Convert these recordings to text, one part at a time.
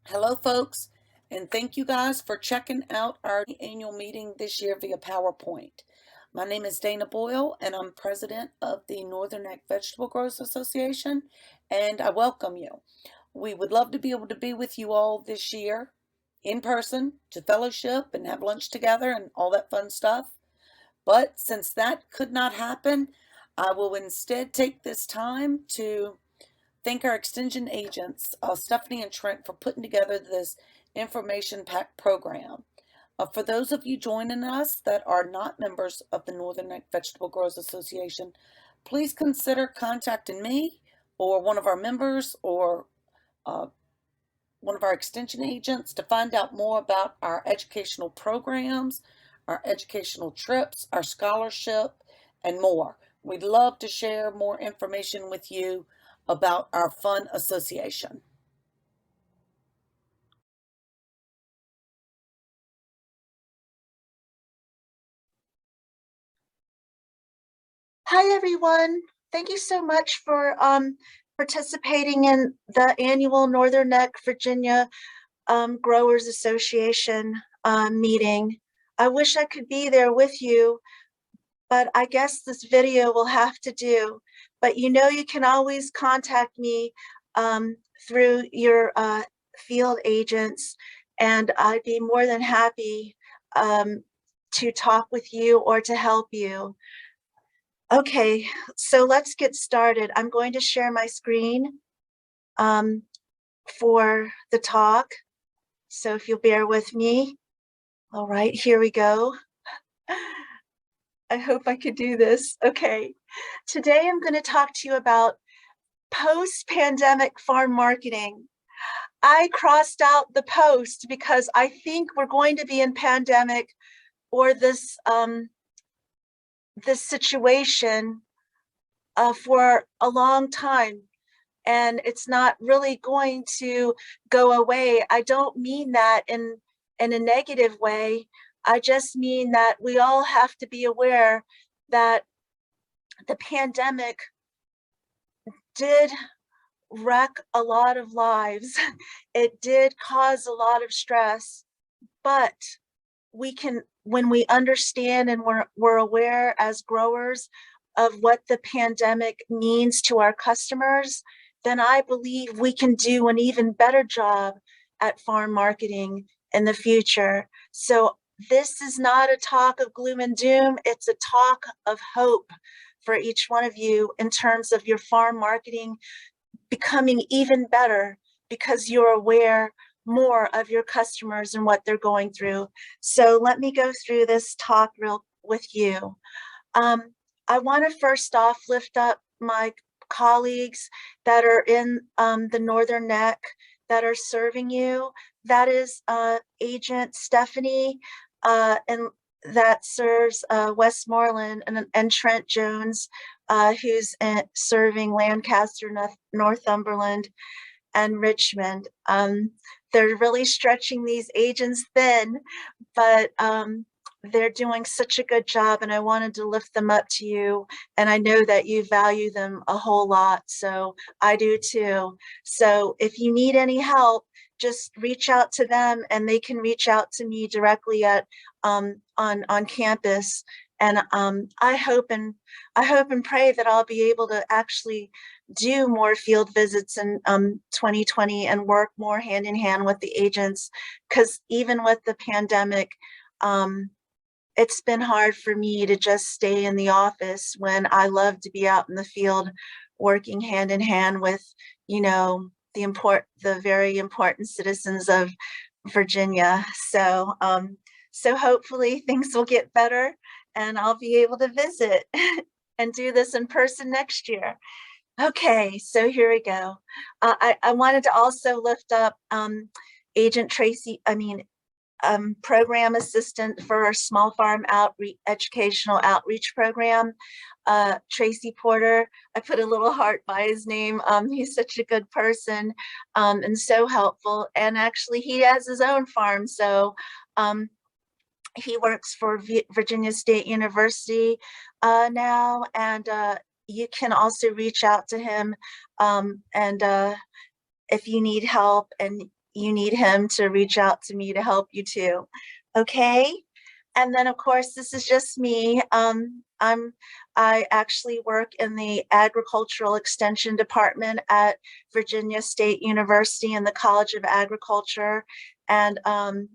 Hello, folks, and thank you guys for checking out our annual meeting this year via PowerPoint. My name is Dana Boyle, and I'm president of the Northern Neck Vegetable Growers Association, and I welcome you. We would love to be able to be with you all this year in person to fellowship and have lunch together and all that fun stuff. But since that could not happen, I will instead take this time to thank our extension agents, Stephanie and Trent, for putting together this information pack program. For those of you joining us that are not members of the Northern Neck Vegetable Growers Association, please consider contacting me or one of our members or one of our extension agents to find out more about our educational programs, our educational trips, our scholarship, and more. We'd love to share more information with you about our fun association. Hi, everyone. Thank you so much for participating in the annual Northern Neck Virginia Growers Association meeting. I wish I could be there with you, but I guess this video will have to do. But you know, you can always contact me through your field agents, and I'd be more than happy to talk with you or to help you. Okay, so let's get started. I'm going to share my screen for the talk. So if you'll bear with me. All right, here we go. I hope I could do this. Okay, today I'm going to talk to you about post-pandemic farm marketing. I crossed out the post because I think we're going to be in pandemic or this situation for a long time, and it's not really going to go away. I don't mean that in a negative way. I just mean that we all have to be aware that the pandemic did wreck a lot of lives. It did cause a lot of stress, but we can, when we understand and we're aware as growers of what the pandemic means to our customers, then I believe we can do an even better job at farm marketing in the future. So this is not a talk of gloom and doom, it's a talk of hope for each one of you in terms of your farm marketing becoming even better because you're aware more of your customers and what they're going through. So let me go through this talk with you. I want to first off lift up my colleagues that are in the Northern Neck that are serving you. That is Agent Stephanie, and that serves Westmoreland, and Trent Jones, who's serving Lancaster, Northumberland, and Richmond. They're really stretching these agents thin, but they're doing such a good job, and I wanted to lift them up to you, and I know that you value them a whole lot, so I do too. So if you need any help, just reach out to them, and they can reach out to me directly at on campus. And I hope and pray that I'll be able to actually do more field visits in 2020 and work more hand in hand with the agents, because even with the pandemic, it's been hard for me to just stay in the office when I love to be out in the field working hand in hand with, you know, the very important citizens of Virginia. So so hopefully things will get better and I'll be able to visit and do this in person next year. Okay, so here we go. I wanted to also lift up Agent Tracy, program assistant for our small farm educational outreach program, Tracy Porter. I put a little heart by his name. He's such a good person and so helpful. And actually he has his own farm. So he works for Virginia State University now, and you can also reach out to him and if you need help, and you need him to reach out to me to help you too. Okay. And then of course, this is just me. I actually work in the agricultural extension department at Virginia State University in the College of Agriculture. And I'm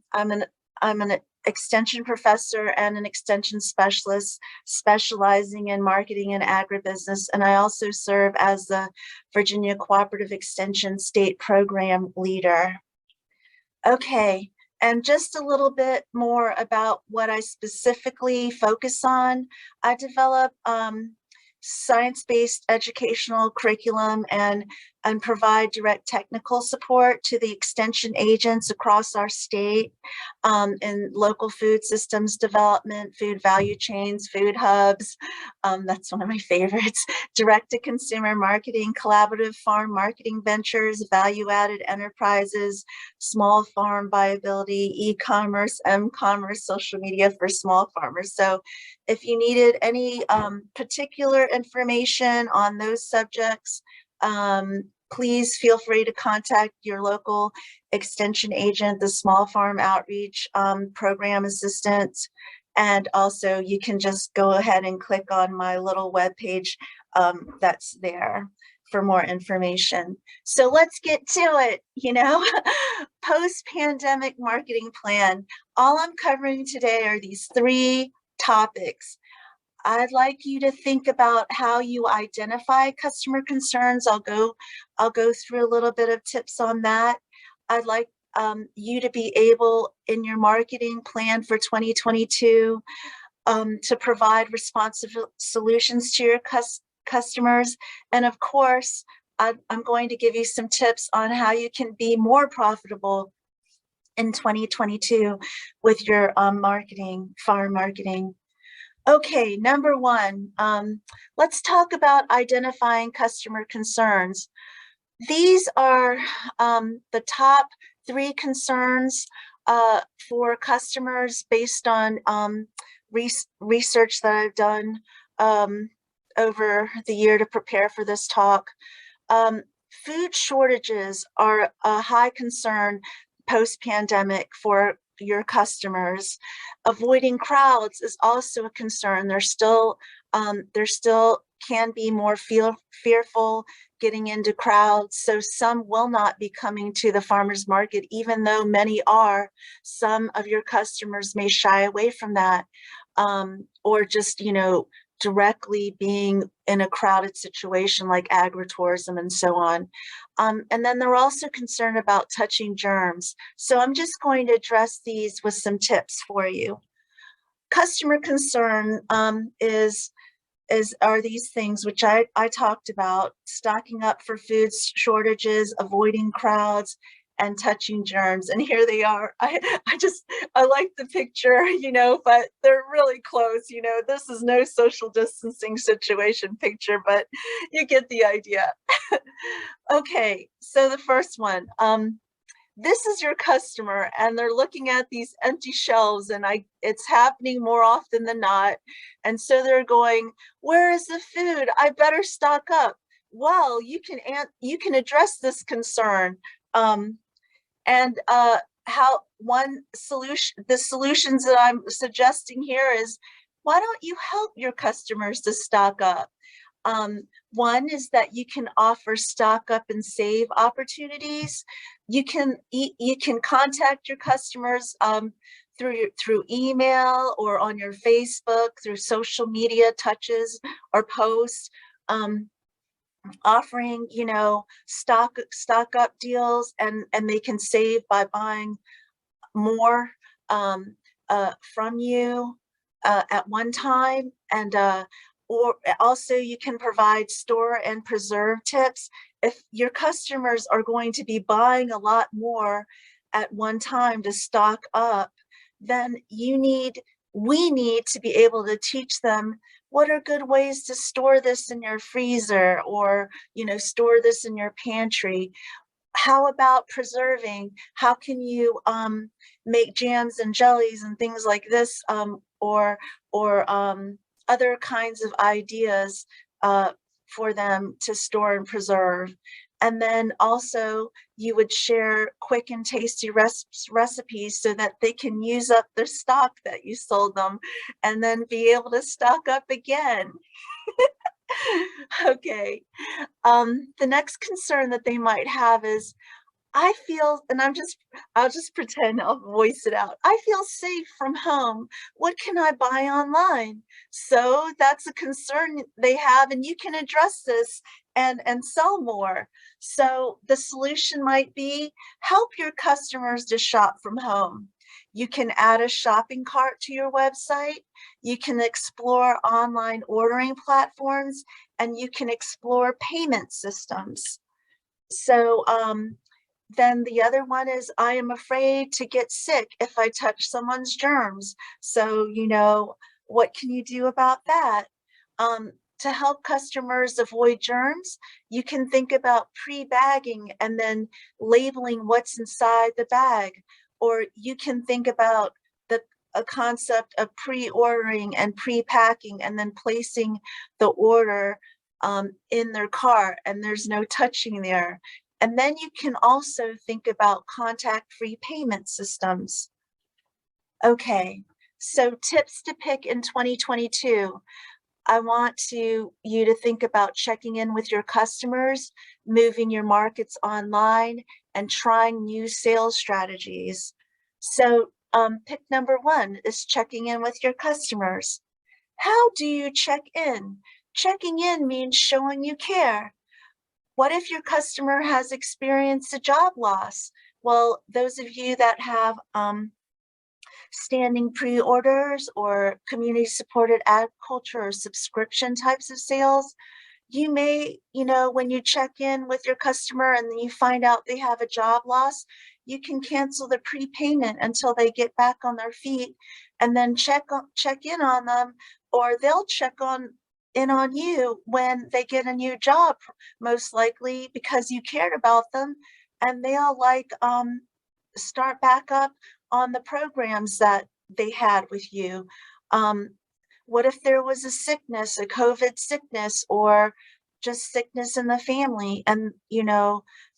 an extension professor and an extension specialist specializing in marketing and agribusiness. And I also serve as the Virginia Cooperative Extension State Program Leader. Okay, and just a little bit more about what I specifically focus on. I develop science-based educational curriculum and provide direct technical support to the extension agents across our state in local food systems development, food value chains, food hubs. That's one of my favorites. Direct-to-consumer marketing, collaborative farm marketing ventures, value-added enterprises, small farm viability, e-commerce, m-commerce, social media for small farmers. So if you needed any particular information on those subjects, please feel free to contact your local extension agent, the Small Farm Outreach Program Assistant. And also you can just go ahead and click on my little webpage that's there for more information. So let's get to it, post-pandemic marketing plan. All I'm covering today are these 3 topics. I'd like you to think about how you identify customer concerns. I'll go through a little bit of tips on that. I'd like you to be able in your marketing plan for 2022 to provide responsive solutions to your customers. And of course, I'm going to give you some tips on how you can be more profitable in 2022 with your farm marketing. Okay, number 1, let's talk about identifying customer concerns. These are the top 3 concerns for customers based on research that I've done over the year to prepare for this talk. Food shortages are a high concern post-pandemic for your customers. Avoiding crowds is also a concern. There still can be more fearful getting into crowds. So some will not be coming to the farmers market, even though many are. Some of your customers may shy away from that, or just, directly being in a crowded situation like agritourism and so on. And then they're also concerned about touching germs. So I'm just going to address these with some tips for you. Customer concern are these things which I talked about: stocking up for food shortages, avoiding crowds, and touching germs. And here they are. I like the picture, but they're really close. This is no social distancing situation picture, but you get the idea. Okay, so the first one, this is your customer and they're looking at these empty shelves, and it's happening more often than not. And so they're going, where is the food? I better stock up. Well, you can address this concern. The solutions that I'm suggesting here is, why don't you help your customers to stock up? One is that you can offer stock up and save opportunities. You can contact your customers through email or on your Facebook, through social media touches or posts, offering stock up deals, and they can save by buying more from you at one time. And or also you can provide store and preserve tips. If your customers are going to be buying a lot more at one time to stock up, then we need to be able to teach them what are good ways to store this in your freezer, or store this in your pantry. How about preserving? How can you make jams and jellies and things like this, or other kinds of ideas for them to store and preserve? And then also you would share quick and tasty recipes so that they can use up their stock that you sold them and then be able to stock up again. Okay. The next concern that they might have is, I feel, and I'll just pretend I'll voice it out. I feel safe from home. What can I buy online? So that's a concern they have, and you can address this and sell more. So the solution might be help your customers to shop from home. You can add a shopping cart to your website. You can explore online ordering platforms, and you can explore payment systems. So, then the other one is, I am afraid to get sick if I touch someone's germs. So, what can you do about that? To help customers avoid germs, you can think about pre-bagging and then labeling what's inside the bag. Or you can think about a concept of pre-ordering and pre-packing and then placing the order in their cart and there's no touching there. And then you can also think about contact-free payment systems. Okay, so tips to pick in 2022. I want you to think about checking in with your customers, moving your markets online, and trying new sales strategies. So pick number one is checking in with your customers. How do you check in? Checking in means showing you care. What if your customer has experienced a job loss? Well, those of you that have standing pre-orders or community supported agriculture or subscription types of sales, you may, when you check in with your customer and then you find out they have a job loss, you can cancel the prepayment until they get back on their feet and then check in on them, or they'll check in on you when they get a new job, most likely because you cared about them, and they'll start back up on the programs that they had with you. What if there was a sickness, a COVID sickness, or just sickness in the family? And,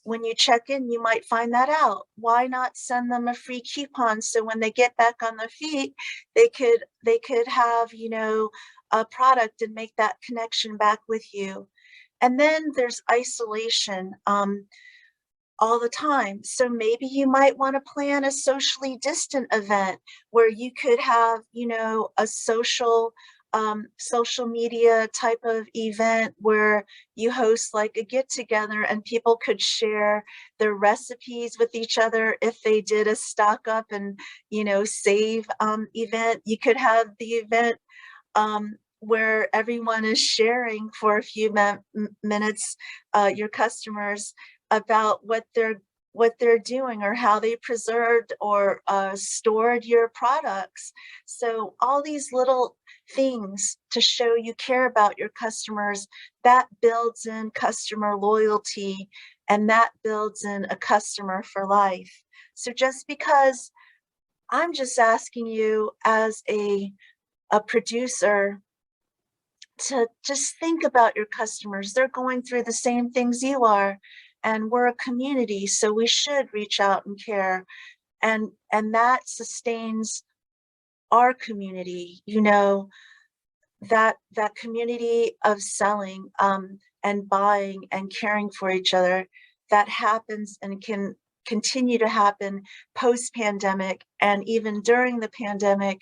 when you check in, you might find that out. Why not send them a free coupon so when they get back on their feet, they could have, a product and make that connection back with you. And then there's isolation. All the time. So maybe you might want to plan a socially distant event where you could have, a social media type of event where you host like a get together and people could share their recipes with each other. If they did a stock up and, save event, you could have the event where everyone is sharing for a few minutes, your customers, about what they're doing or how they preserved or stored your products. So all these little things to show you care about your customers, that builds in customer loyalty, and that builds in a customer for life. So just because I'm just asking you as a producer to just think about your customers. They're going through the same things you are, and we're a community, so we should reach out and care, and that sustains our community, that community of selling and buying and caring for each other that happens and can continue to happen post-pandemic and even during the pandemic,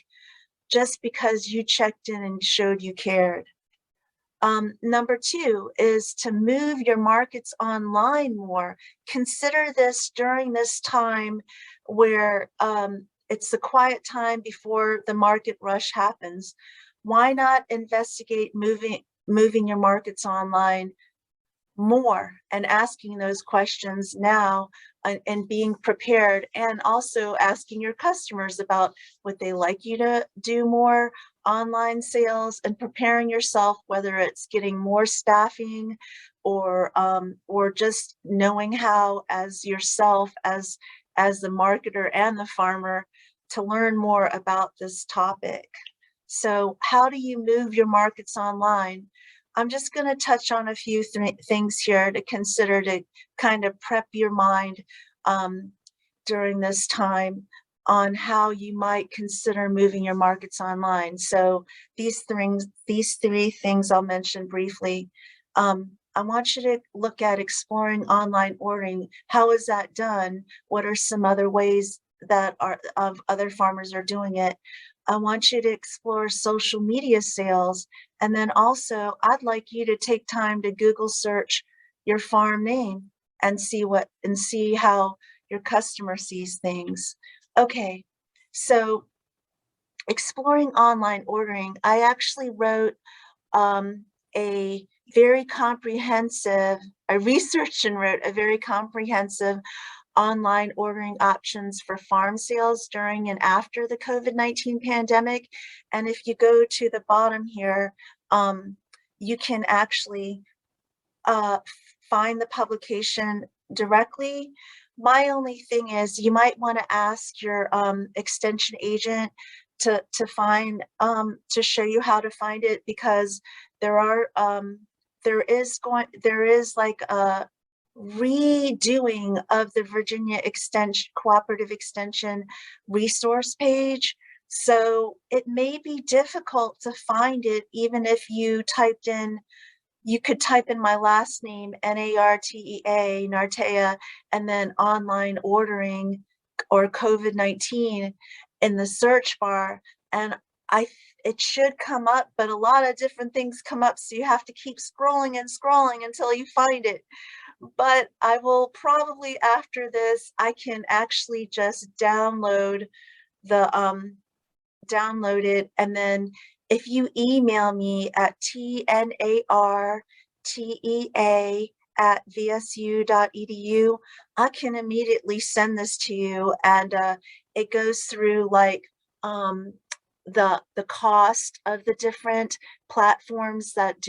just because you checked in and showed you cared. Number two is to move your markets online more. Consider this during this time where it's the quiet time before the market rush happens. Why not investigate moving your markets online more and asking those questions now, and being prepared, and also asking your customers about would they like you to do more online sales, and preparing yourself, whether it's getting more staffing or just knowing how as yourself as the marketer and the farmer to learn more about this topic. So how do you move your markets online? I'm just going to touch on a few things here to consider to kind of prep your mind um, during this time on how you might consider moving your markets online. So these three things I'll mention briefly. I want you to look at exploring online ordering. How is that done? What are some other ways that are of other farmers are doing it? I want you to explore social media sales. And then also, I'd like you to take time to Google search your farm name and see how your customer sees things. Okay, so exploring online ordering, I actually wrote a very comprehensive, I researched and wrote a very comprehensive online ordering options for farm sales during and after the COVID-19 pandemic. And if you go to the bottom here, you can actually uh, find the publication directly. My only thing is you might want to ask your extension agent to show you how to find it, because there are there is like a redoing of the Virginia Extension Cooperative Extension resource page. So it may be difficult to find it even if you could type in my last name, Nartea, Nartea, and then online ordering or COVID-19 in the search bar. And it should come up, but a lot of different things come up. So you have to keep scrolling and scrolling until you find it. But I will probably, after this, I can actually just download it, and then if you email me at tnartea@vsu.edu, I can immediately send this to you, and it goes through like the cost of the different platforms that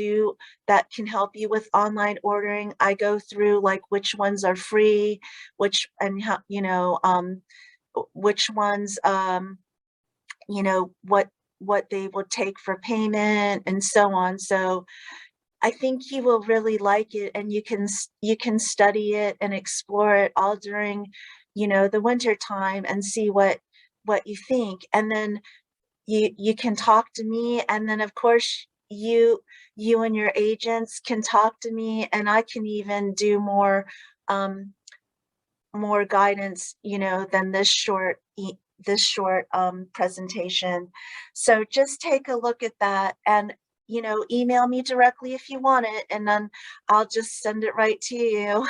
can help you with online ordering. I go through like which ones are free, which and how which ones what they will take for payment and so on. So I think you will really like it, and you can study it and explore it all during the winter time and see what you think. And then you can talk to me, and then of course you and your agents can talk to me, and I can even do um more guidance, than this short presentation. So just take a look at that, and email me directly if you want it, and then I'll just send it right to you.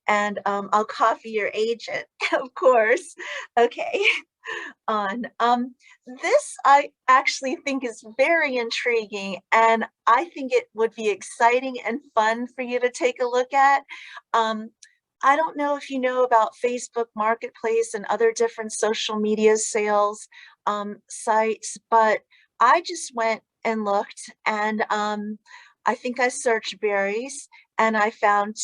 And I'll copy your agent, of course. Okay. On this I actually think is very intriguing, and I think it would be exciting and fun for you to take a look at. um, I don't know if you know about Facebook Marketplace and other different social media sales sites, but I just went and looked, and I think I searched berries, and I found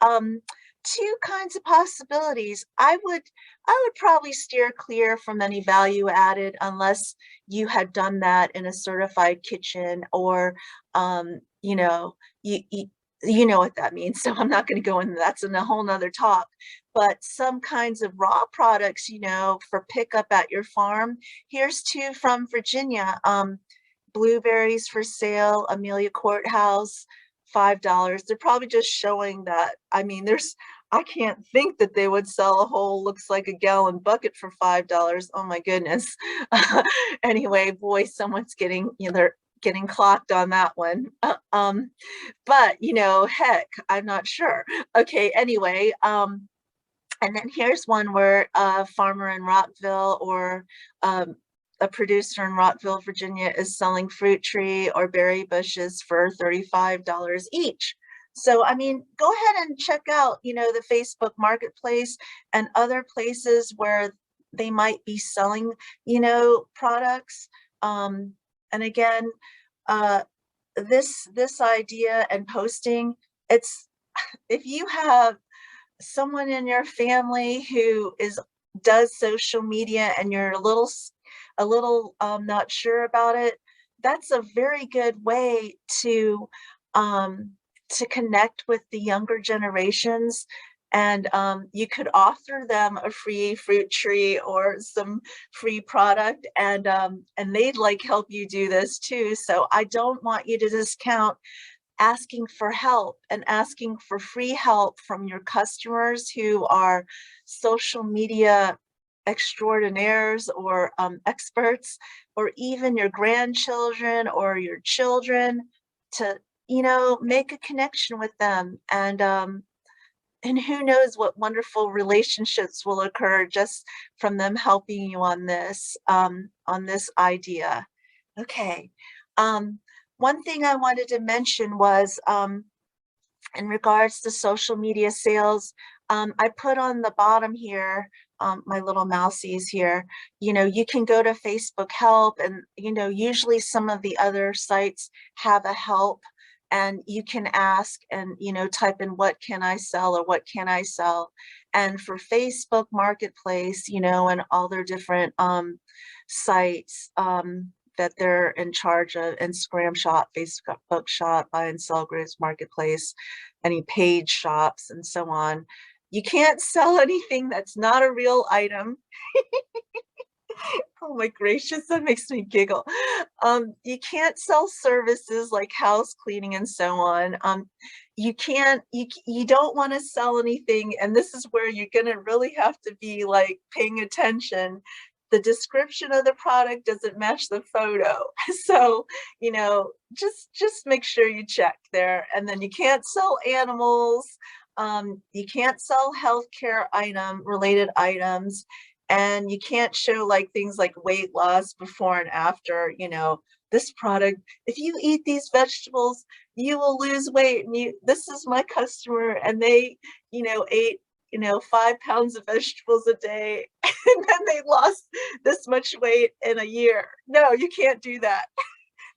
um, two kinds of possibilities. I would probably steer clear from any value added unless you had done that in a certified kitchen, or you you know what that means. So I'm not going to go into that's in a whole nother talk. But some kinds of raw products, for pickup at your farm. Here's two from Virginia. Blueberries for sale, Amelia Courthouse, $5. They're probably just showing that. I mean, I can't think that they would sell a whole, looks like a gallon bucket for $5. Oh my goodness. Anyway, boy, someone's they're getting clocked on that one. But heck, I'm not sure. Okay, anyway, and then here's one where a farmer in Rockville, or um, a producer in Rockville, Virginia, is selling fruit tree or berry bushes for $35 each. So, I mean, go ahead and check out, the Facebook Marketplace and other places where they might be selling, products. And again, uh, this idea and posting, it's if you have someone in your family who does social media and you're a little not sure about it, that's a very good way um, to connect with the younger generations. And you could offer them a free fruit tree or some free product, and they'd like help you do this too. So I don't want you to discount asking for help and asking for free help from your customers who are social media extraordinaires or experts, or even your grandchildren or your children, to make a connection with them. And who knows what wonderful relationships will occur just from them helping you on this idea. Okay. Um, One thing I wanted to mention was, in regards to social media sales, I put on the bottom here, my little mousies here, you can go to Facebook help, and, usually some of the other sites have a help, and you can ask and, type in what can I sell or what can I sell. And for Facebook Marketplace, and all their different sites, that they're in charge of: Instagram Shop, Facebook Shop, Buy and Sell Groups, Marketplace, any page shops, and so on. You can't sell anything that's not a real item. Oh my gracious, that makes me giggle. You can't sell services like house cleaning and so on. You can't, you don't want to sell anything, and this is where you're gonna really have to be like paying attention. The description of the product doesn't match the photo. So, just make sure you check there. And then you can't sell animals. You can't sell healthcare related items, and you can't show like things like weight loss before and after. This product, if you eat these vegetables, you will lose weight. And this is my customer, and they, ate 5 pounds of vegetables a day, and then they lost this much weight in a year. No, you can't do that.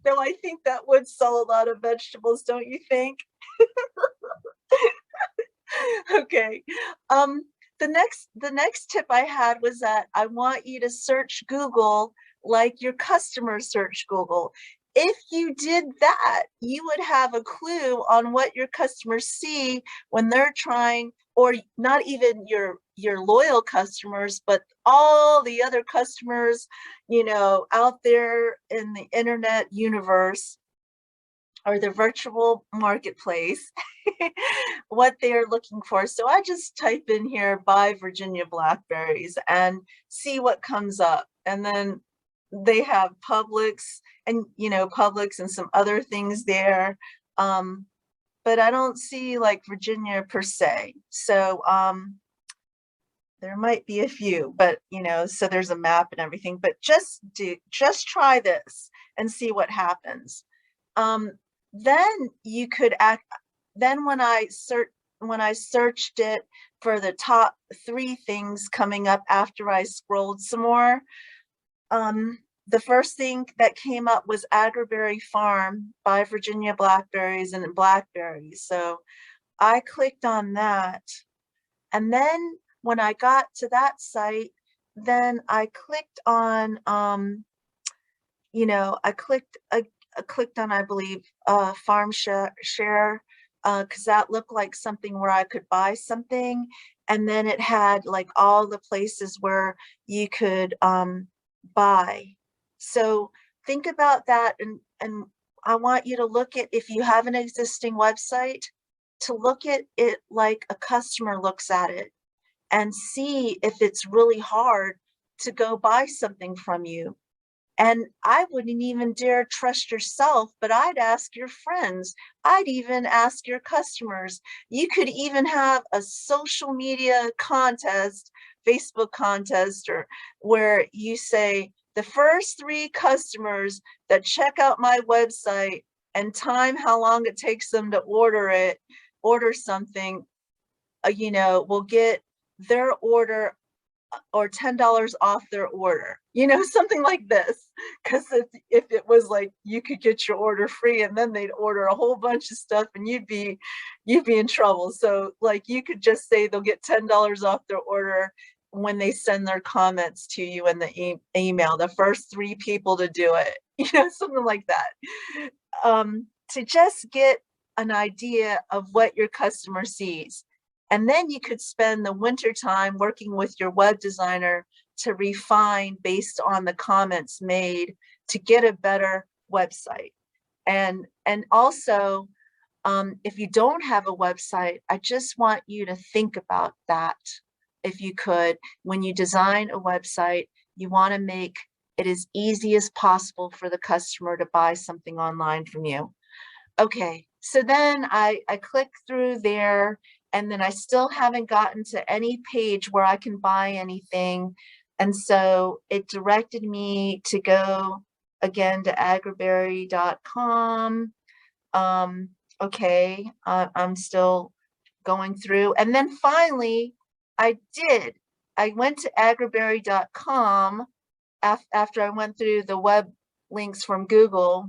Though I think that would sell a lot of vegetables, don't you think? Okay. Um, the next tip I had was that I want you to search Google like your customers search Google. If you did that, you would have a clue on what your customers see when they're trying, or not even your loyal customers, but all the other customers, out there in the internet universe or the virtual marketplace, what they are looking for. So I just type in here, buy Virginia blackberries, and see what comes up. And then they have Publix, and Publix and some other things there. But I don't see like Virginia per se. So there might be a few, but so there's a map and everything. But just try this and see what happens. Um, then you could act. Then when I searched it for the top 3 things coming up after I scrolled some more, the first thing that came up was Agriberry Farm by Virginia Blackberries and Blackberries. So I clicked on that, and then when I got to that site, then I clicked on I clicked on, I believe, farm share, because that looked like something where I could buy something. And then it had like all the places where you could buy. So think about that, and I want you to look at, if you have an existing website, to look at it like a customer looks at it, and see if it's really hard to go buy something from you. And I wouldn't even dare trust yourself, but I'd ask your friends. I'd even ask your customers. You could even have a social media contest, Facebook contest, or where you say, the first 3 customers that check out my website and time how long it takes them to order something, will get their order or $10 off their order, something like this. Because if it was like you could get your order free, and then they'd order a whole bunch of stuff, and you'd be in trouble. So like you could just say they'll get $10 off their order when they send their comments to you in the email, the first 3 people to do it. something like that. To just get an idea of what your customer sees. And then you could spend the winter time working with your web designer to refine based on the comments made to get a better website. And also, if you don't have a website, I just want you to think about that. If you could, when you design a website, you want to make it as easy as possible for the customer to buy something online from you. Okay, so then I click through there, and then I still haven't gotten to any page where I can buy anything. And so it directed me to go again to agriberry.com. Um, okay, I'm still going through. And then finally, I did. I went to agriberry.com after I went through the web links from Google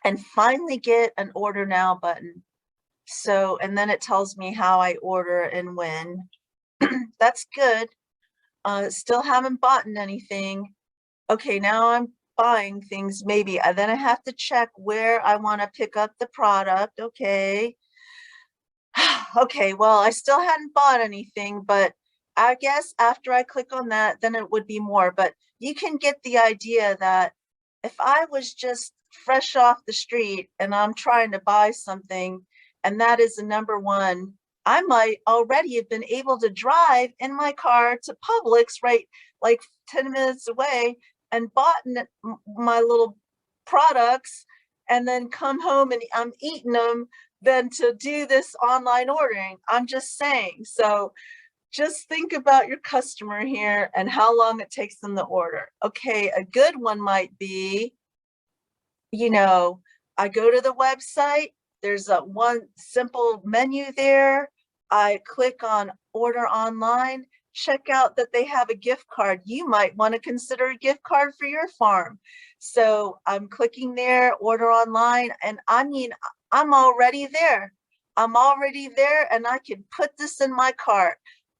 and finally get an order now button. So, and then it tells me how I order and when. That's good. Still haven't bought anything. Okay, now I'm buying things maybe. Then I have to check where I want to pick up the product. Okay. Okay, well, I still hadn't bought anything, but I guess after I click on that, then it would be more. But you can get the idea that if I was just fresh off the street and I'm trying to buy something, and that is the number one, I might already have been able to drive in my car to Publix, right, like 10 minutes away, and bought my little products and then come home and I'm eating them than to do this online ordering. I'm just saying. So just think about your customer here and how long it takes them to order. Okay, a good one might be, I go to the website, there's a one simple menu there. I click on order online, check out that they have a gift card. You might want to consider a gift card for your farm. So I'm clicking there, order online, and I mean, I'm already there. I'm already there and I can put this in my cart.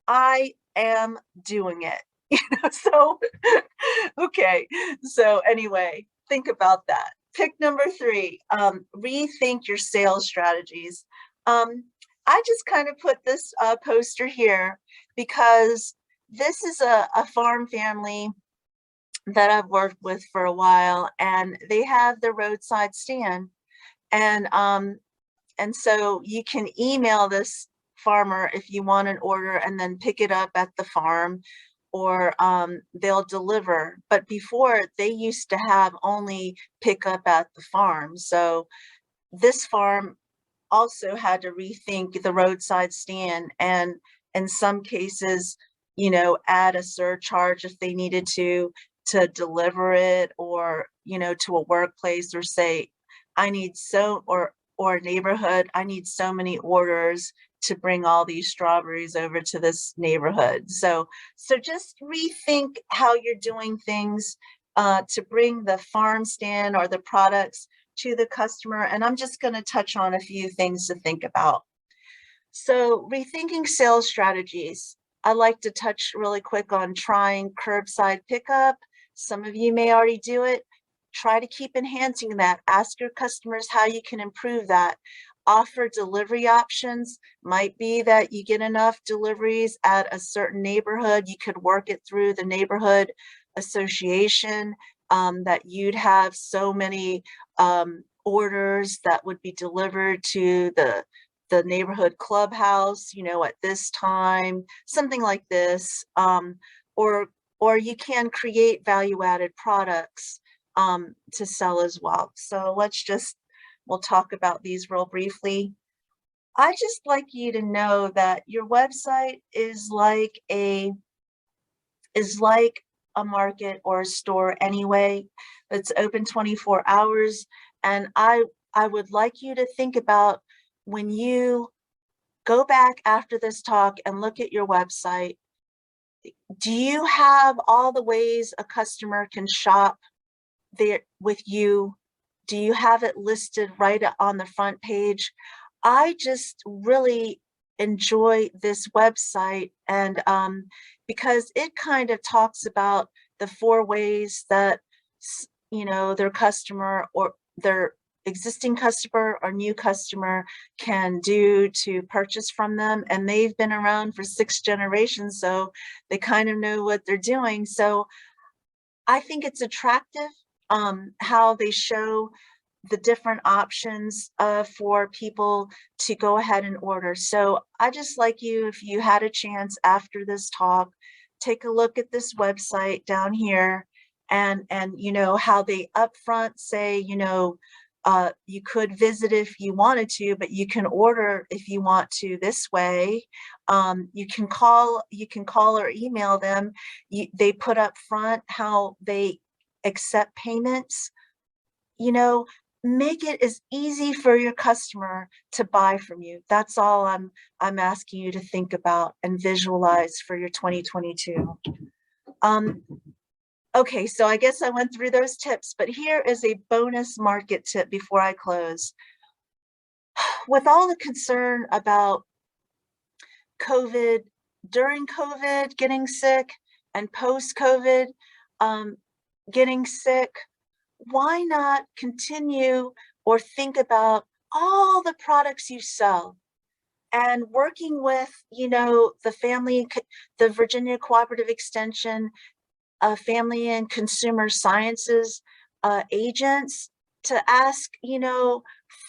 I am doing it. So, okay. So anyway, think about that. Pick number 3, rethink your sales strategies. I just kind of put this poster here because this is a farm family that I've worked with for a while, and they have the roadside stand. And so you can email this farmer if you want an order and then pick it up at the farm, or they'll deliver. But before, they used to have only pick up at the farm. So this farm also had to rethink the roadside stand, and in some cases, add a surcharge if they needed to deliver it, or, to a workplace, or say, I need or a neighborhood, I need so many orders to bring all these strawberries over to this neighborhood. So just rethink how you're doing things to bring the farm stand or the products to the customer. And I'm just going to touch on a few things to think about. So rethinking sales strategies. I like to touch really quick on trying curbside pickup. Some of you may already do it. Try to keep enhancing that. Ask your customers how you can improve that. Offer delivery options. Might be that you get enough deliveries at a certain neighborhood. You could work it through the neighborhood association, that you'd have so many orders that would be delivered to the neighborhood clubhouse, at this time, something like this. Or you can create value-added products to sell as well. So we'll talk about these real briefly. I just like you to know that your website is like a market or a store anyway. It's open 24 hours. And I would like you to think about, when you go back after this talk and look at your website, do you have all the ways a customer can shop there with you? Do you have it listed right on the front page? I just really enjoy this website, and because it kind of talks about the 4 ways that their customer or their existing customer or new customer can do to purchase from them. And they've been around for 6 generations, so they kind of know what they're doing. So I think it's attractive how they show the different options for people to go ahead and order. So I just like you, if you had a chance after this talk, take a look at this website down here, and how they upfront say, you could visit if you wanted to, but you can order if you want to this way. You can call or email them. They put up front how they accept payments. you know, Make it as easy for your customer to buy from you. That's all I'm asking you to think about and visualize for your 2022. Um, okay, so I guess I went through those tips, but here is a bonus market tip before I close. With all the concern about COVID, during COVID, getting sick, and post-COVID, getting sick, why not continue or think about all the products you sell and working with, the Virginia Cooperative Extension, Family and Consumer Sciences agents to ask,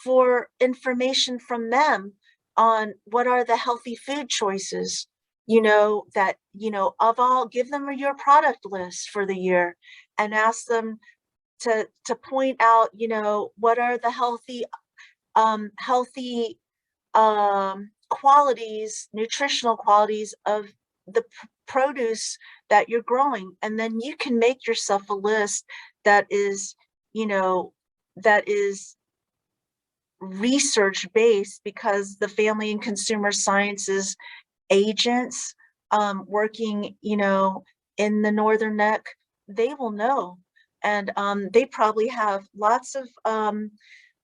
for information from them on what are the healthy food choices, of all, give them your product list for the year and ask them to point out, what are the healthy qualities, nutritional qualities of the produce that you're growing. And then you can make yourself a list that is, that is research based, because the Family and Consumer Sciences agents working, in the Northern Neck, they will know. And they probably have lots of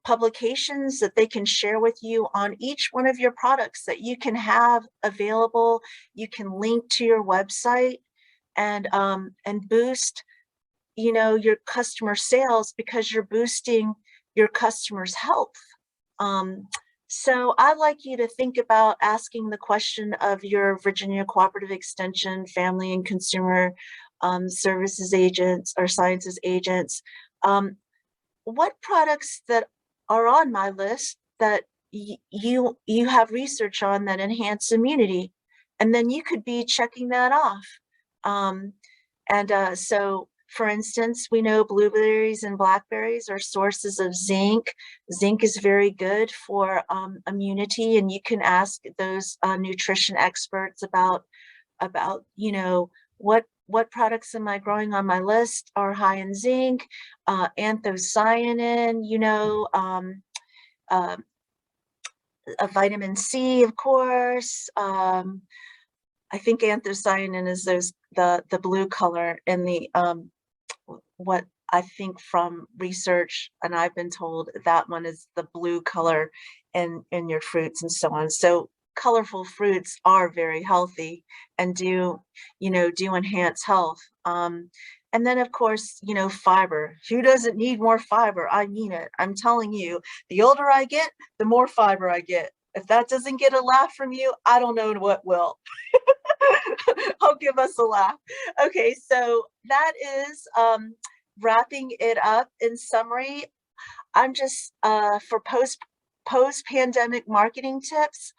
publications that they can share with you on each one of your products that you can have available. You can link to your website and boost, your customer sales, because you're boosting your customers' health. So I'd like you to think about asking the question of your Virginia Cooperative Extension, Family and Consumer Services agents or Sciences agents. What products that are on my list that you have research on that enhance immunity? And then you could be checking that off. So for instance, we know blueberries and blackberries are sources of zinc. Zinc is very good for immunity, and you can ask those nutrition experts about what products am I growing on my list are high in zinc, anthocyanin, a vitamin C, of course. I think anthocyanin is the blue color in the what I think from research, and I've been told that one is the blue color in your fruits and so on. So colorful fruits are very healthy and do enhance health. And then of course, fiber. Who doesn't need more fiber? I mean it. I'm telling you, the older I get, the more fiber I get. If that doesn't get a laugh from you, I don't know what will. I'll give us a laugh. Okay, so that is wrapping it up. In summary, I'm just for post pandemic marketing tips.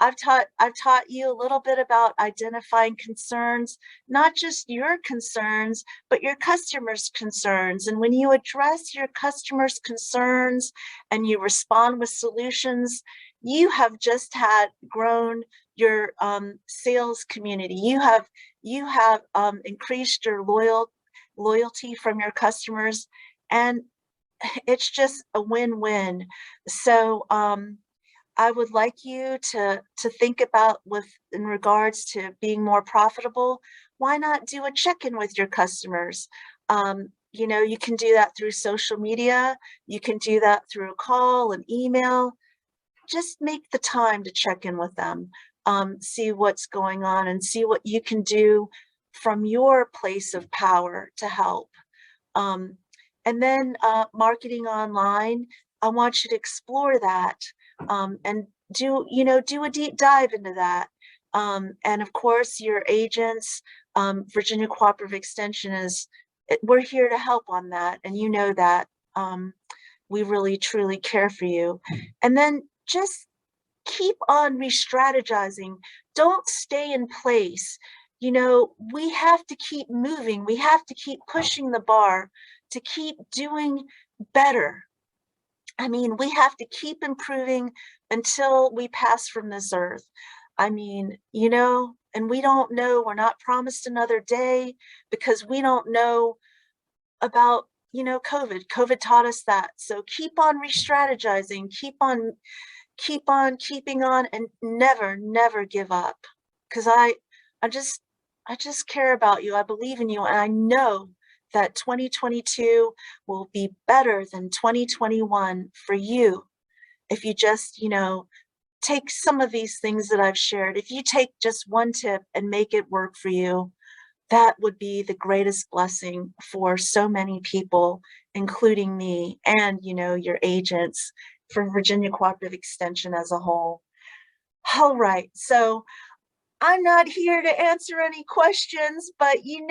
I've taught you a little bit about identifying concerns, not just your concerns, but your customers' concerns. And when you address your customers' concerns and you respond with solutions, you have just grown your sales community. You have increased your loyalty from your customers, and it's just a win-win. So I would like you to think about, in regards to being more profitable, why not do a check-in with your customers? You can do that through social media. You can do that through a call, an email. Just make the time to check in with them, see what's going on, and see what you can do from your place of power to help. And then marketing online, I want you to explore that and do a deep dive into that. And of course, your agents, Virginia Cooperative Extension we're here to help on that. And you know that we really truly care for you. And then just keep on re-strategizing. Don't stay in place. We have to keep moving. We have to keep pushing the bar to keep doing better. I mean, we have to keep improving until we pass from this earth. I mean, and we don't know, we're not promised another day because we don't know about, COVID. COVID taught us that. So keep on re-strategizing, keep on keeping on, and never give up. Because I just I just care about you. I believe in you, and I know that 2022 will be better than 2021 for you if you just, take some of these things that I've shared. If you take just one tip and make it work for you, that would be the greatest blessing for so many people, including me and, your agents, for Virginia Cooperative Extension as a whole. All right, so I'm not here to answer any questions, but you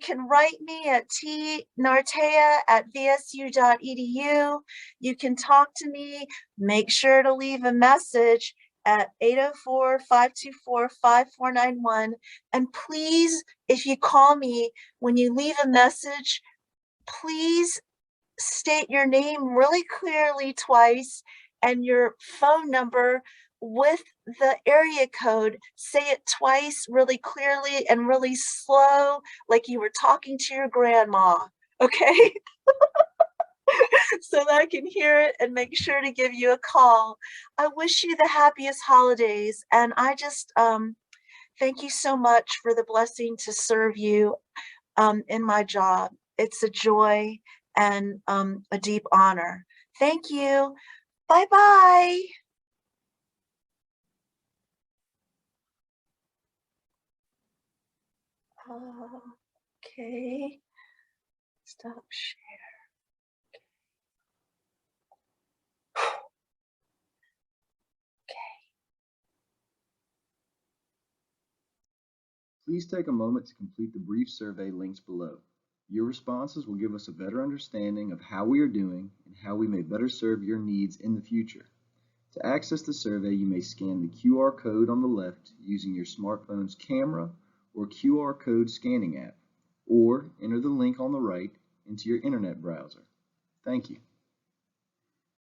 can write me at tnartea@vsu.edu. You can talk to me. Make sure to leave a message at 804-524-5491. And please, if you call me, when you leave a message, please state your name really clearly twice and your phone number with the area code. Say it twice really clearly and really slow, like you were talking to your grandma, okay? So that I can hear it and make sure to give you a call. I wish you the happiest holidays, and I just thank you so much for the blessing to serve you in my job. It's a joy and a deep honor. Thank you. Bye-bye. Okay. Stop share. Please take a moment to complete the brief survey links below. Your responses will give us a better understanding of how we are doing and how we may better serve your needs in the future. To access the survey, you may scan the QR code on the left using your smartphone's camera or QR code scanning app, or enter the link on the right into your internet browser. Thank you.